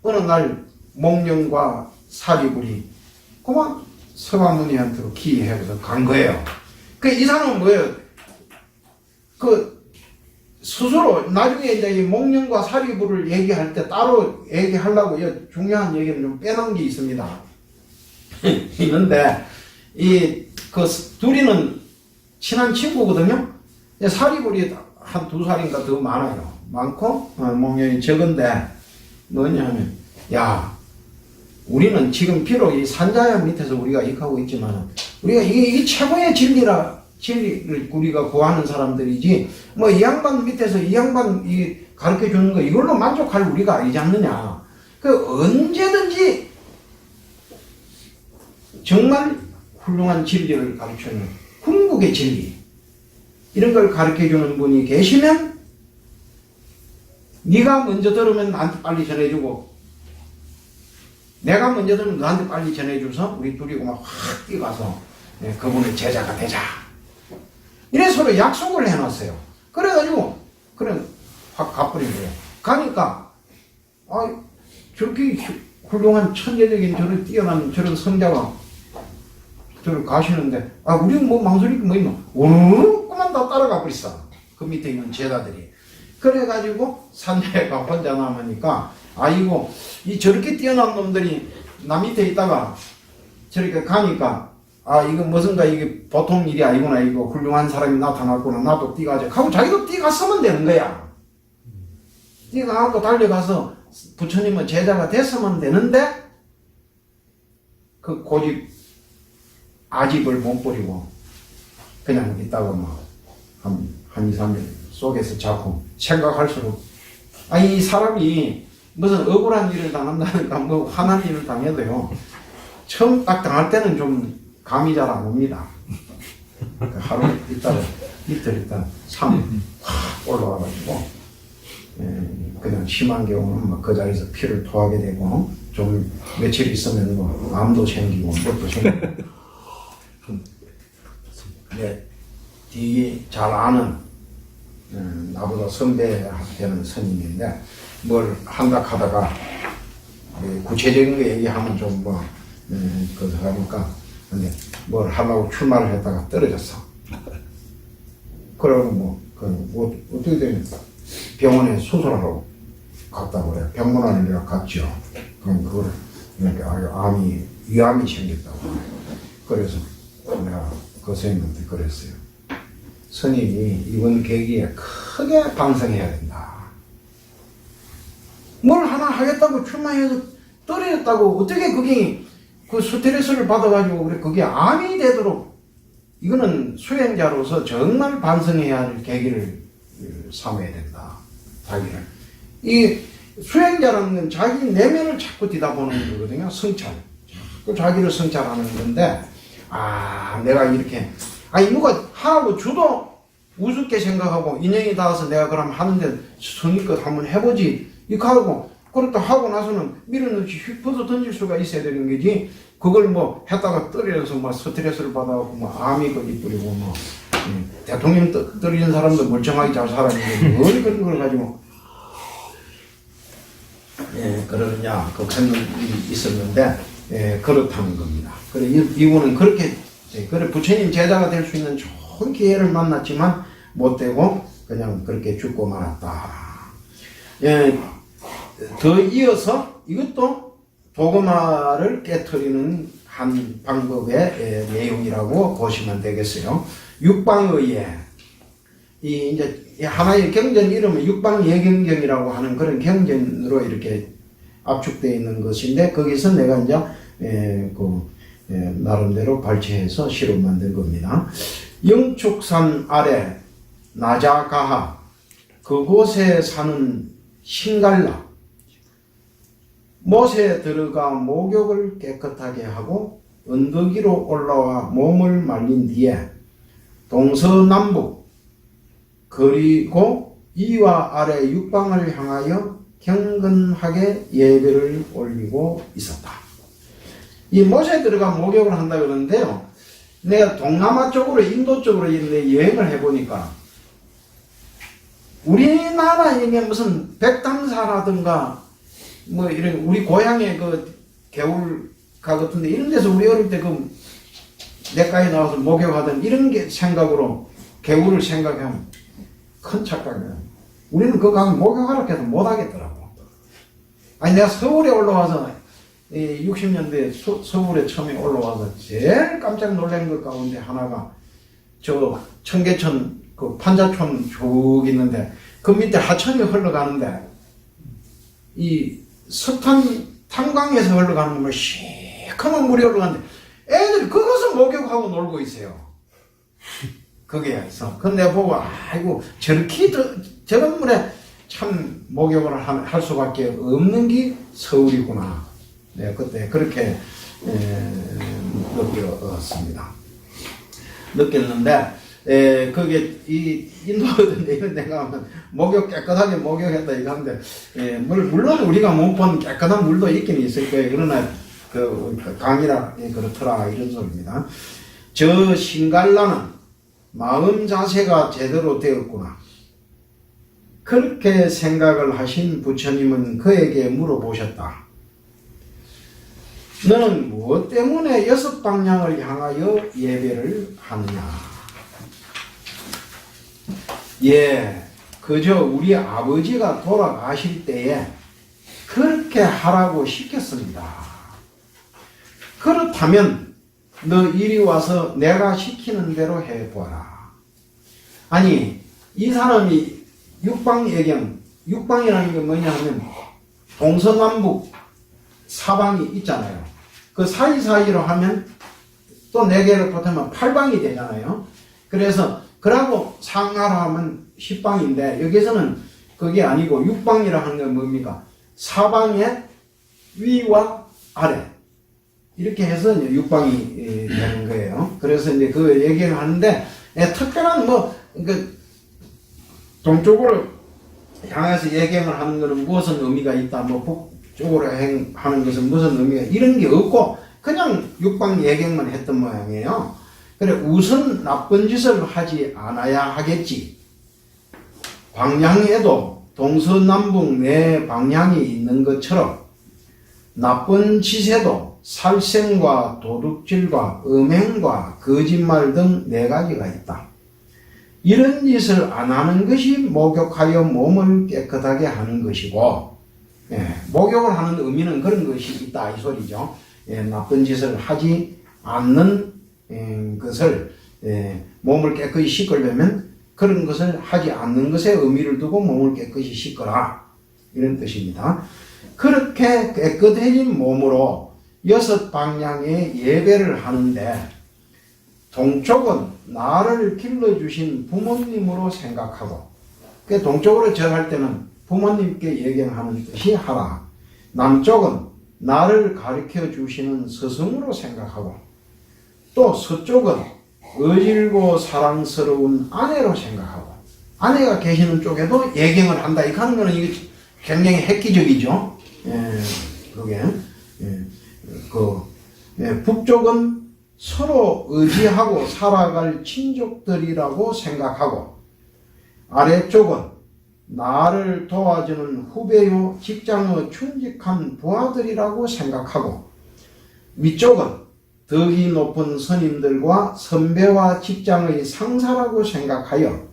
어느 날 목련과 사리불이 그만 서가모니한테로 기해서 간 거예요. 이 사람은 뭐예요? 스스로 나중에 이제 이 목련과 사리부를 얘기할 때 따로 얘기하려고 중요한 얘기를 좀 빼놓은 게 있습니다. 있는데 그 둘이는 친한 친구거든요. 사리불이 한 2살인가 더 많아요. 많고 목련이 적은데 뭐냐면 야 우리는 지금 비록 이 산자연 밑에서 우리가 익하고 있지만 우리가 이게 최고의 진리를 우리가 구하는 사람들이지 뭐 이 양반 밑에서 이 양반 가르쳐 주는 거 이걸로 만족할 우리가 아니지 않느냐. 그 언제든지 정말 훌륭한 진리를 가르치는 궁극의 진리 이런 걸 가르쳐 주는 분이 계시면 네가 먼저 들으면 나한테 빨리 전해주고 내가 먼저 들으면 너한테 빨리 전해줘서 우리 둘이 막 확 뛰어가서 그분의 제자가 되자. 이래 서로 약속을 해놨어요. 그래가지고 그래 확 가버린 거예요. 가니까 저렇게 훌륭한 천재적인 저런 뛰어난 저런 성자가 저를 가시는데 우리는 뭐 망설일 게 뭐 있노? 그만 다 따라가 버렸어. 그 밑에 있는 제자들이. 그래가지고 산자가 혼자 남으니까 저렇게 뛰어난 놈들이 나 밑에 있다가 저렇게 가니까 이거 무슨가 이게 보통 일이 아니구나. 이거 훌륭한 사람이 나타났구나. 나도 뛰가자 하고 자기도 뛰갔으면 되는 거야. 뛰어가고 달려가서 부처님의 제자가 됐으면 되는데 그 고집 아집을 못 버리고 그냥 있다가 한 2, 3일 속에서 자꾸 생각할수록 이 사람이 무슨 억울한 일을 당한다니까 뭐 화난 일을 당해도요 처음 딱 당할 때는 좀 감이 잘 안 옵니다. 하루 있다가 이틀 있다가 3일 확 올라와가지고 그냥 심한 경우는 그 자리에서 피를 토하게 되고 좀 며칠 있으면 암도 생기고 뭣도 생기고 뒤 잘 아는 나보다 선배 되는 스님인데 뭘 한다 하다가 구체적인 거 얘기하면 좀 그거 하니까 근데 뭘 하려고 출마를 했다가 떨어졌어. 그러고 어떻게 되면 병원에 수술하러 갔다고 그래. 병문안에 내가 갔죠. 그럼 그걸 이렇게 위암이 생겼다고. 그래서 내가 그 스님한테 그랬어요. 스님이 이번 계기에 크게 반성해야 된다. 뭘 하나 하겠다고 출마해서 떨어졌다고 어떻게 그게 그 스트레스를 받아가지고 그게 암이 되도록 이거는 수행자로서 정말 반성해야 할 계기를 삼아야 된다. 자기를. 이 수행자라는 건 자기 내면을 자꾸 뒤다보는 거거든요. 성찰. 자꾸 자기를 성찰하는 건데 내가 이렇게 누가 하고 주도 우습게 생각하고 인연이 닿아서 내가 그럼 하는데 성의껏 한번 해보지 이렇게 하고 그렇다 하고 나서는 밀어넣지 휘퍼서 던질 수가 있어야 되는 거지 그걸 했다가 떨어져서 스트레스를 받아갖고 암이 거기 뿌리고 대통령 떨어진 사람도 멀쩡하게 잘 살았는데 뭘 그런 걸 가지고 그러느냐 그런 일이 있었는데 그렇다는 겁니다. 그래 이분은 그렇게 그래 부처님 제자가 될 수 있는 좋은 기회를 만났지만 못 되고 그냥 그렇게 죽고 말았다. 더 이어서 이것도 도그마를 깨트리는 한 방법의 내용이라고 보시면 되겠어요. 육방의예. 이제 하나의 경전 이름은 육방예경경이라고 하는 그런 경전으로 이렇게 압축되어 있는 것인데 거기서 내가 이제 나름대로 발췌해서 시로 만든 겁니다. 영축산 아래 나자가하 그곳에 사는 신갈라 못에 들어가 목욕을 깨끗하게 하고 언덕 위로 올라와 몸을 말린 뒤에 동서남북 그리고 이와 아래 육방을 향하여 경건하게 예배를 올리고 있었다. 이 못에 들어가 목욕을 한다 그러는데요. 내가 동남아 쪽으로 인도 쪽으로 여행을 해보니까 우리나라에 무슨 백담사라든가 이런 우리 고향의 그 개울가 같은데 이런 데서 우리 어릴 때 내과에 나와서 목욕하던 이런 게 생각으로 개울을 생각하면 큰 착각이에요. 우리는 그거 가서 목욕하라 해도 못 하겠더라고. 아니, 내가 서울에 올라와서, 60년대에 서울에 처음에 올라와서 제일 깜짝 놀란 것 가운데 하나가, 저 청계천, 그 판자촌 쭉 있는데, 그 밑에 하천이 흘러가는데, 이 석탄, 탄광에서 흘러가는 물, 시커먼 물이 흘러가는데, 애들이 그것을 목욕하고 놀고 있어요. 거기에서. 근데 보고, 아이고, 저런 물에 참 목욕을 할 수밖에 없는 게 서울이구나. 네, 그때 그렇게 느꼈습니다. 느꼈는데, 그게 이 인도어든데 이런 데 가면 목욕 깨끗하게 목욕했다 이거 하는데, 물론 우리가 못 본 깨끗한 물도 있긴 있을 거예요. 그러나 그 강이라 그렇더라 이런 소리입니다. 저 신갈라는 마음 자세가 제대로 되었구나. 그렇게 생각을 하신 부처님은 그에게 물어보셨다. 너는 무엇 때문에 6방향을 향하여 예배를 하느냐? 예, 그저 우리 아버지가 돌아가실 때에 그렇게 하라고 시켰습니다. 그렇다면 너 이리 와서 내가 시키는 대로 해보아라. 아니, 이 사람이 육방예경, 육방이라는 게 뭐냐 하면 동서남북 사방이 있잖아요. 그 사이사이로 하면 또 4개를 보태면 8방이 되잖아요. 그래서 그러고 상하로 하면 10방인데 여기서는 그게 아니고 6방이라 하는 건 뭡니까? 사방의 위와 아래 이렇게 해서 이제 6방이 되는 거예요. 그래서 이제 그 얘기를 하는데 특별한 그 동쪽으로 향해서 예경을 하는 것은 무슨 의미가 있다, 북쪽으로 하는 것은 무슨 의미가 이런 게 없고 그냥 육방 예경만 했던 모양이에요. 그래, 우선 나쁜 짓을 하지 않아야 하겠지. 방향에도 동서남북 4방향이 있는 것처럼 나쁜 짓에도 살생과 도둑질과 음행과 거짓말 등 4가지가 있다. 이런 짓을 안 하는 것이 목욕하여 몸을 깨끗하게 하는 것이고, 목욕을 하는 의미는 그런 것이 있다 이 소리죠. 나쁜 짓을 하지 않는 것을 몸을 깨끗이 씻으려면 그런 것을 하지 않는 것에 의미를 두고 몸을 깨끗이 씻거라 이런 뜻입니다. 그렇게 깨끗해진 몸으로 6방향의 예배를 하는데 동쪽은 나를 길러주신 부모님으로 생각하고, 그 동쪽으로 절할 때는 부모님께 예경하는 뜻이 하라. 남쪽은 나를 가르쳐 주시는 스승으로 생각하고, 또 서쪽은 의질고 사랑스러운 아내로 생각하고, 아내가 계시는 쪽에도 예경을 한다. 이렇게 하는 거는 이게 굉장히 획기적이죠. 그게 북쪽은 서로 의지하고 살아갈 친족들이라고 생각하고, 아래쪽은 나를 도와주는 후배요 직장의 충직한 부하들이라고 생각하고, 위쪽은 덕이 높은 스님들과 선배와 직장의 상사라고 생각하여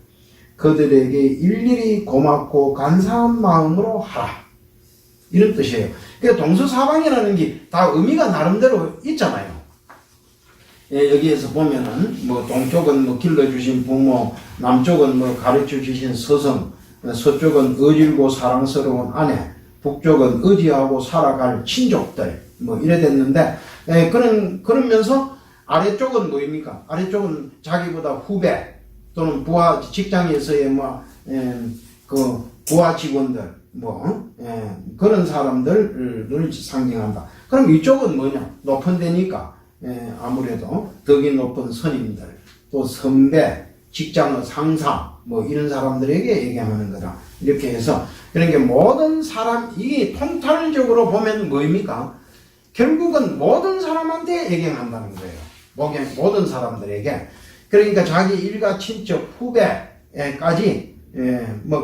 그들에게 일일이 고맙고 감사한 마음으로 하라. 이런 뜻이에요. 그러니까 동서사방이라는 게 다 의미가 나름대로 있잖아요. 여기에서 보면은 동쪽은 길러주신 부모, 남쪽은 가르쳐 주신 스승, 서쪽은 의질고 사랑스러운 아내, 북쪽은 의지하고 살아갈 친족들, 이래 됐는데, 그러면서 아래쪽은 뭐입니까? 아래쪽은 자기보다 후배 또는 부하, 직장에서의 그 부하 직원들, 그런 사람들을 상징한다. 그럼 이쪽은 뭐냐? 높은 데니까, 아무래도 덕이 높은 스님들, 또 선배, 직장의 상사, 이런 사람들에게 얘기하는 거다. 이렇게 해서, 그런 게 모든 사람, 이게 통탈적으로 보면 뭐입니까? 결국은 모든 사람한테 예경한다는 거예요. 모든 사람들에게. 그러니까 자기 일가 친척 후배까지,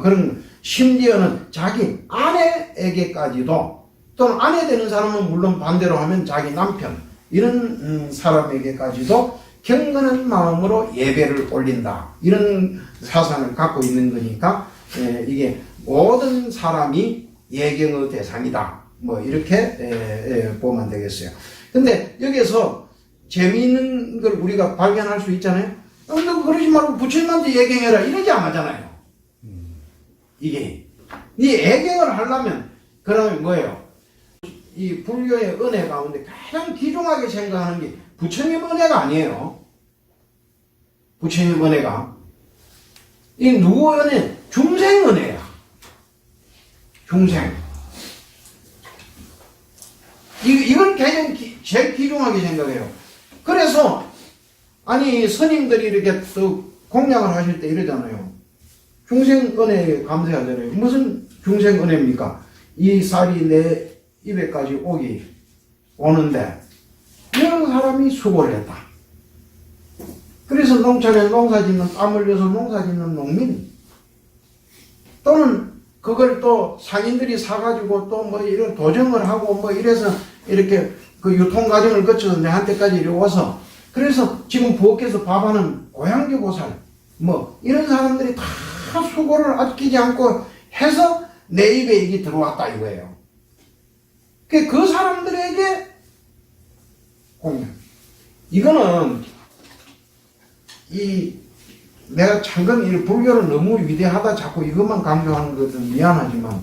그런, 심지어는 자기 아내에게까지도, 또는 아내 되는 사람은 물론 반대로 하면 자기 남편, 이런 사람에게까지도 경건한 마음으로 예배를 올린다. 이런 사상을 갖고 있는 거니까 이게 모든 사람이 예경의 대상이다. 뭐 이렇게 보면 되겠어요. 근데 여기서 재미있는 걸 우리가 발견할 수 있잖아요. 너 그러지 말고 부처님한테 예경해라 이러지 안 하잖아요. 이게 이 예경을 하려면 그러면 뭐예요? 이 불교의 은혜 가운데 가장 귀중하게 생각하는 게 부처님 은혜가 아니에요. 부처님 은혜가 이 누구 은혜? 중생 은혜야. 중생. 이걸 가장 제일 귀중하게 생각해요. 그래서 아니 스님들이 이렇게 또 공양을 하실 때 이러잖아요. 중생 은혜에 감사하잖아요. 무슨 중생 은혜입니까? 이 쌀이 내 입에까지 오는데 이런 사람이 수고를 했다. 그래서 농촌에 농사 짓는 땀 흘려서 농사 짓는 농민 또는 그걸 또 상인들이 사가지고 또 뭐 이런 도정을 하고 뭐 이래서 이렇게 그 유통 과정을 거쳐서 내한테까지 이리 와서 그래서 지금 부엌에서 밥하는 고향교 보살 뭐 이런 사람들이 다 수고를 아끼지 않고 해서 내 입에 이게 들어왔다 이거예요. 그 사람들에게 공양. 이거는 내가 참건 이 불교는 너무 위대하다 자꾸 이것만 강조하는 것은 미안하지만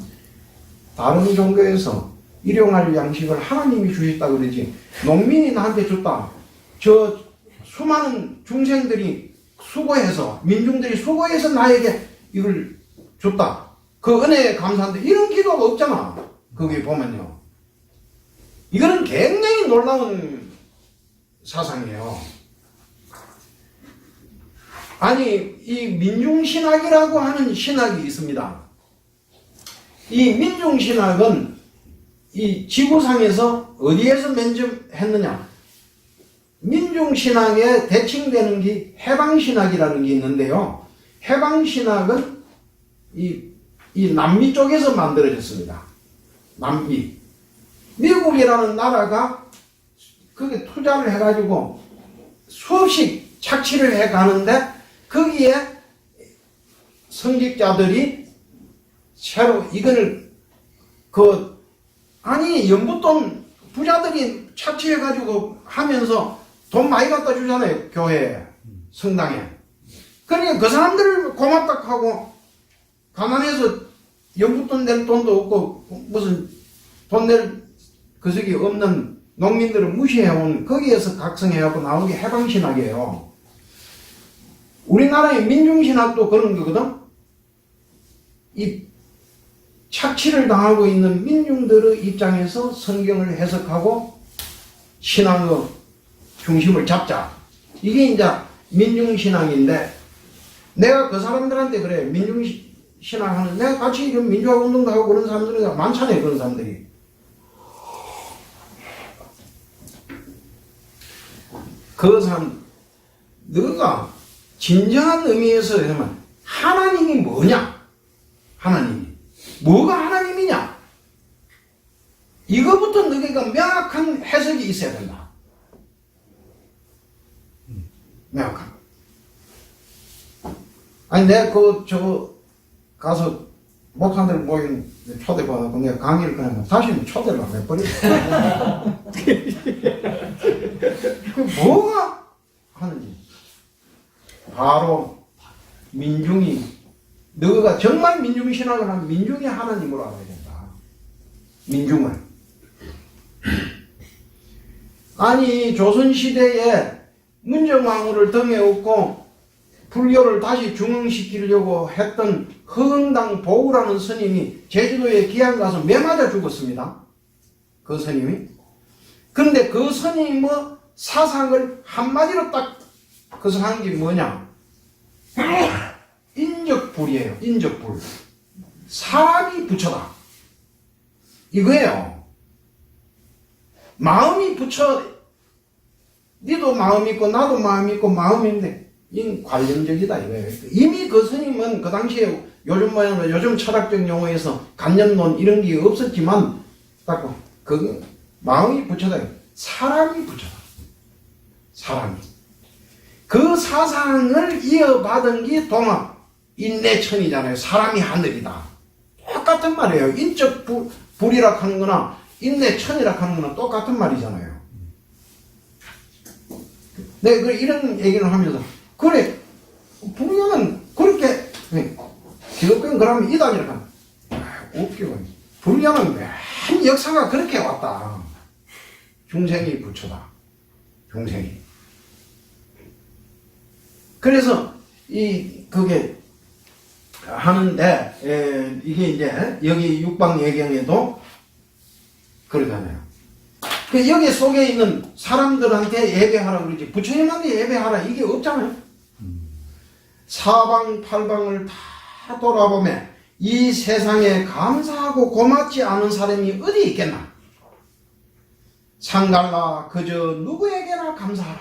다른 종교에서 일용할 양식을 하나님이 주셨다 그러지 농민이 나한테 줬다. 저 수많은 중생들이 수고해서 민중들이 수고해서 나에게 이걸 줬다. 그 은혜에 감사한데 이런 기도가 없잖아. 거기 보면요. 이거는 굉장히 놀라운 사상이에요. 아니 이 민중신학이라고 하는 신학이 있습니다. 이 민중신학은 이 지구상에서 어디에서 맨처음했느냐. 민중신학에 대칭되는 게 해방신학이라는 게 있는데요. 해방신학은 이 남미 쪽에서 만들어졌습니다. 남미. 미국이라는 나라가 거기에 투자를 해가지고 수없이 착취를 해가는데 거기에 성직자들이 새로 이거를 아니 연부돈 부자들이 착취해가지고 하면서 돈 많이 갖다 주잖아요. 교회에 성당에. 그러니까 그 사람들을 고맙다 하고 가난해서 연부돈 낼 돈도 없고 무슨 돈 낼 그석이 없는 농민들을 무시해온 거기에서 각성해갖고 나온 게 해방신학이에요. 우리나라의 민중신학도 그런 거거든. 이 착취를 당하고 있는 민중들의 입장에서 성경을 해석하고 신앙의 중심을 잡자. 이게 이제 민중신앙인데 내가 그 사람들한테 그래. 민중신앙하는 내가 같이 이런 민주화운동도 하고 그런 사람들이 많잖아요. 그런 사람들이. 그 사람 너가 진정한 의미에서 하면 하나님이 뭐냐? 하나님이 뭐가 하나님이냐? 이거부터 너희가 명확한 해석이 있어야 된다. 명확한. 아니 내가 가서 목사들 모인 초대받아서 내가 강의를 그냥 다시는 초대를 안 해버려. 그 뭐가 하는지. 바로 민중이 너가 정말 민중신학을 하면 민중이 하나님으로 알아야 된다. 민중을. 아니 조선시대에 문정왕후를 등에 업고 불교를 다시 중흥시키려고 했던 허흥당 보우라는 스님이 제주도에 기양 가서 매 맞아 죽었습니다. 그 스님이. 근데 그 스님의 사상을 한마디로 딱 거성한 게 뭐냐? 인적불이에요. 인적불. 사람이 부처다. 이거예요. 마음이 부처. 니도 마음 있고 나도 마음 있고 마음인데 이 관념적이다 이거예요. 이미 그 스님은 그 당시에 요즘 철학적 용어에서 관념론 이런 게 없었지만 딱 그 마음이 부처다. 사람이 부처다. 사람이. 그 사상을 이어받은 게 동학. 인내천이잖아요. 사람이 하늘이다. 똑같은 말이에요. 인적 불이라 하는 거나 인내천이라 하는 거나 똑같은 말이잖아요. 네, 이런 얘기를 하면서, 그래, 불교는 그렇게, 기독교는 그러면 이단이라 하면, 웃기고, 불교는 맨 역사가 그렇게 왔다. 중생이 부처다. 중생이. 그래서, 그게 하는데, 이게 이제, 여기 육방예경에도 그러잖아요. 여기 속에 있는 사람들한테 예배하라 그러지 부처님한테 예배하라 이게 없잖아요. 사방팔방을 다 돌아보면 이 세상에 감사하고 고맙지 않은 사람이 어디 있겠나. 상달라 그저 누구에게나 감사하라.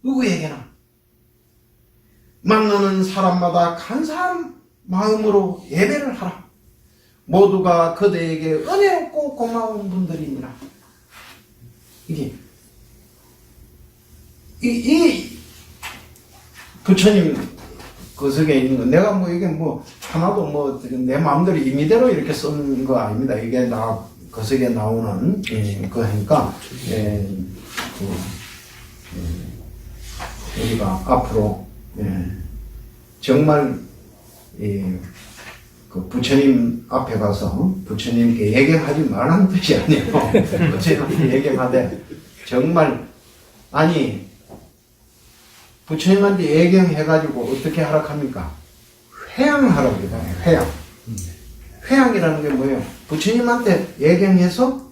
누구에게나. 만나는 사람마다 감사한 마음으로 예배를 하라. 모두가 그대에게 은혜롭고 고마운 분들이니라. 이 부처님 그 속에 있는 거 내가 뭐 이게 뭐 하나도 뭐 내 마음대로 임의대로 이렇게 쓴 거 아닙니다. 이게 그 속에 나오는 그러니까 우리가 앞으로 정말 그 부처님 앞에 가서 부처님께 예경하지 말라는 뜻이 아니에요. 부처님한테 예경하되 정말 아니 부처님한테 예경해가지고 어떻게 하라 합니까? 회양하라고 그러잖아요. 회양. 회양이라는 게 뭐예요? 부처님한테 예경해서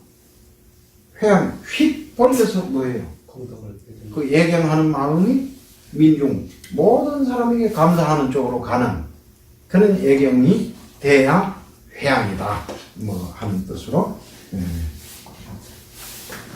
회양 휙 돌려서 뭐예요? 그 예경하는 마음이 민중 모든 사람에게 감사하는 쪽으로 가는 그런 예경이 돼야 회양이다 뭐 하는 뜻으로